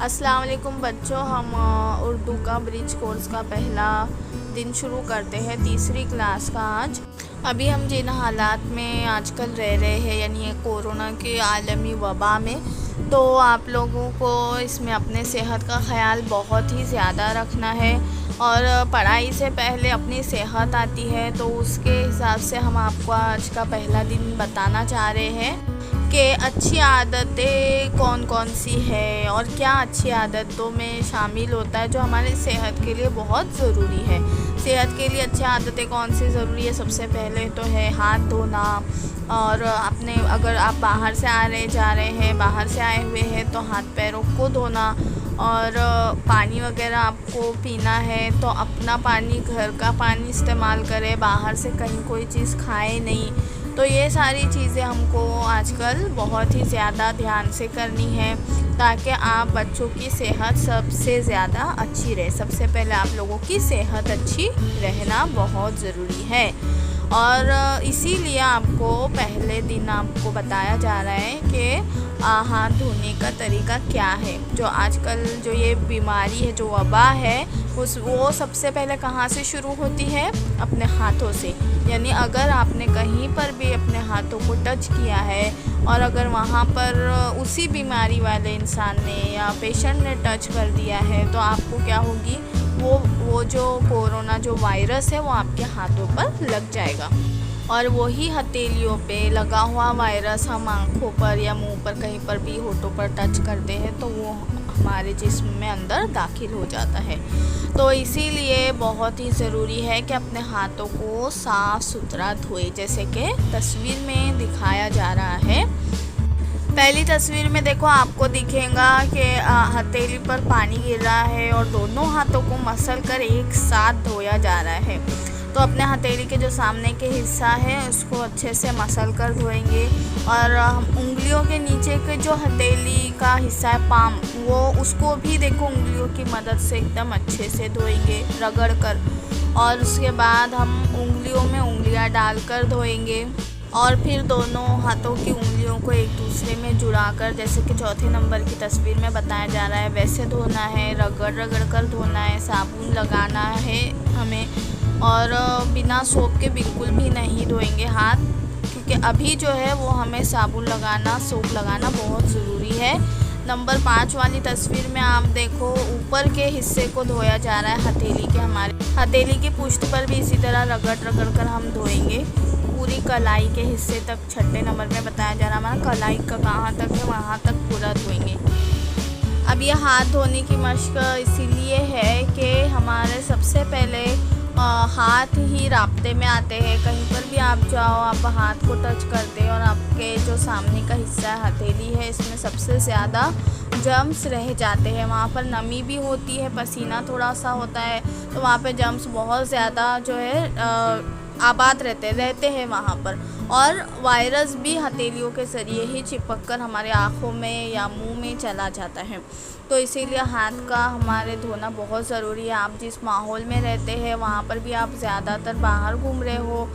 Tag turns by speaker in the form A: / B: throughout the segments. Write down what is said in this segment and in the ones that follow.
A: अस्सलाम वालेकुम बच्चों, हम उर्दू का ब्रिज कोर्स का पहला दिन शुरू करते हैं, तीसरी क्लास का आज। अभी हम जिन हालात में आजकल रह रहे हैं, यानी ये कोरोना के आलमी वबा में, तो आप लोगों को इसमें अपने सेहत का ख्याल बहुत ही ज़्यादा रखना है। और पढ़ाई से पहले अपनी सेहत आती है, तो उसके हिसाब से हम आपको आज का पहला दिन बताना चाह रहे हैं कि अच्छी आदतें कौन कौन सी है और क्या अच्छी आदतों में शामिल होता है जो हमारे सेहत के लिए बहुत ज़रूरी है। सेहत के लिए अच्छी आदतें कौन सी ज़रूरी है? सबसे पहले तो है हाथ धोना। और अपने अगर आप बाहर से जा रहे हैं, बाहर से आए हुए हैं, तो हाथ पैरों को धोना। और पानी वगैरह आपको पीना है तो अपना पानी, घर का पानी इस्तेमाल करें, बाहर से कहीं कोई चीज़ खाए नहीं। तो ये सारी चीज़ें हमको आजकल बहुत ही ज़्यादा ध्यान से करनी है ताकि आप बच्चों की सेहत सबसे ज़्यादा अच्छी रहे। सबसे पहले आप लोगों की सेहत अच्छी रहना बहुत ज़रूरी है, और इसीलिए आपको पहले दिन आपको बताया जा रहा है कि हाथ धोने का तरीका क्या है। जो आजकल जो ये बीमारी है, जो वबा है, वो सबसे पहले कहाँ से शुरू होती है? अपने हाथों से। यानी अगर आपने कहीं पर भी अपने हाथों को टच किया है और अगर वहाँ पर उसी बीमारी वाले इंसान ने या पेशेंट ने टच कर दिया है, तो आपको क्या होगी, वो जो कोरोना जो वायरस है वो आपके हाथों पर लग जाएगा। और वही हथेलियों पे लगा हुआ वायरस हम आँखों पर या मुंह पर कहीं पर भी होठों पर टच करते हैं तो वो हमारे जिस्म में अंदर दाखिल हो जाता है। तो इसीलिए बहुत ही ज़रूरी है कि अपने हाथों को साफ़ सुथरा धोए, जैसे कि तस्वीर में दिखाया जा रहा है। पहली तस्वीर में देखो, आपको दिखेगा कि हथेली पर पानी गिर रहा है और दोनों हाथों को मसल कर एक साथ धोया जा रहा है। तो अपने हथेली के जो सामने के हिस्सा है उसको अच्छे से मसल कर धोएंगे। और हम उंगलियों के नीचे के जो हथेली का हिस्सा है, पाम, वो उसको भी देखो उंगलियों की मदद से एकदम अच्छे से धोएंगे, रगड़ कर। और उसके बाद हम उंगलियों में उंगलियां डालकर धोएंगे और फिर दोनों हाथों की उंगलियों को एक दूसरे में जुड़ाकर, जैसे कि चौथे नंबर की तस्वीर में बताया जा रहा है, वैसे धोना है। रगड़ रगड़ कर धोना है, साबुन लगाना है हमें, और बिना सोप के बिल्कुल भी नहीं धोएंगे हाथ, क्योंकि अभी जो है वो हमें साबुन लगाना, सोप लगाना बहुत ज़रूरी है। नंबर 5 वाली तस्वीर में आप देखो, ऊपर के हिस्से को धोया जा रहा है हथेली के। हमारे हथेली की पुष्ट पर भी इसी तरह रगड़ रगड़ कर हम धोएंगे पूरी कलाई के हिस्से तक। छठे नंबर में बताया जा रहा है हमारा कलाई का कहाँ तक है, वहाँ तक पूरा धोएंगे। अब ये हाथ धोने की मशक इसीलिए है कि हमारे सबसे पहले हाथ ही राब्ते में आते हैं। कहीं पर भी आप जाओ, आप हाथ को टच करते हैं और आपके जो सामने का हिस्सा है, हथेली है, इसमें सबसे ज़्यादा जर्म्स रह जाते हैं। वहाँ पर नमी भी होती है, पसीना थोड़ा सा होता है, तो वहाँ पे जर्म्स बहुत ज़्यादा जो है आबाद रहते हैं वहाँ पर। और वायरस भी हथेलियों के ज़रिए ही चिपक कर हमारे आँखों में या मुंह में चला जाता है। तो इसीलिए हाथ का हमारे धोना बहुत ज़रूरी है। आप जिस माहौल में रहते हैं वहाँ पर भी आप ज़्यादातर बाहर घूम रहे हो,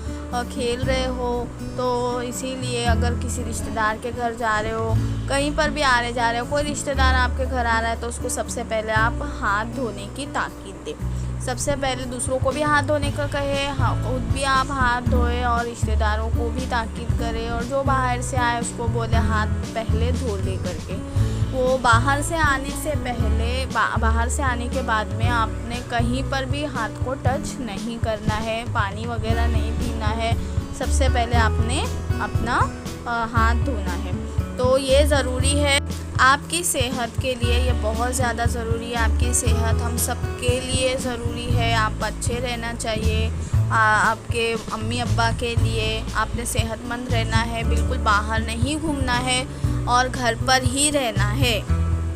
A: खेल रहे हो, तो इसीलिए अगर किसी रिश्तेदार के घर जा रहे हो, कहीं पर भी आ रहे जा रहे हो, कोई रिश्तेदार आपके घर आ रहा है, तो उसको सबसे पहले आप हाथ धोने की ताकीद दें। सबसे पहले दूसरों को भी हाथ धोने का कहे, खुद भी आप हाथ धोए और रिश्तेदारों को भी ताकीद करें। और जो बाहर से आए उसको बोले हाथ पहले धो ले करके। वो बाहर से आने से पहले, बाहर से आने के बाद में आपने कहीं पर भी हाथ को टच नहीं करना है, पानी वगैरह नहीं पीना है। सबसे पहले आपने अपना हाथ धोना है। तो ये ज़रूरी है आपकी सेहत के लिए, ये बहुत ज़्यादा ज़रूरी है। आपकी सेहत हम सब के लिए ज़रूरी है। आप अच्छे रहना चाहिए, आपके अम्मी अब्बा के लिए आपने सेहतमंद रहना है, बिल्कुल बाहर नहीं घूमना है और घर पर ही रहना है।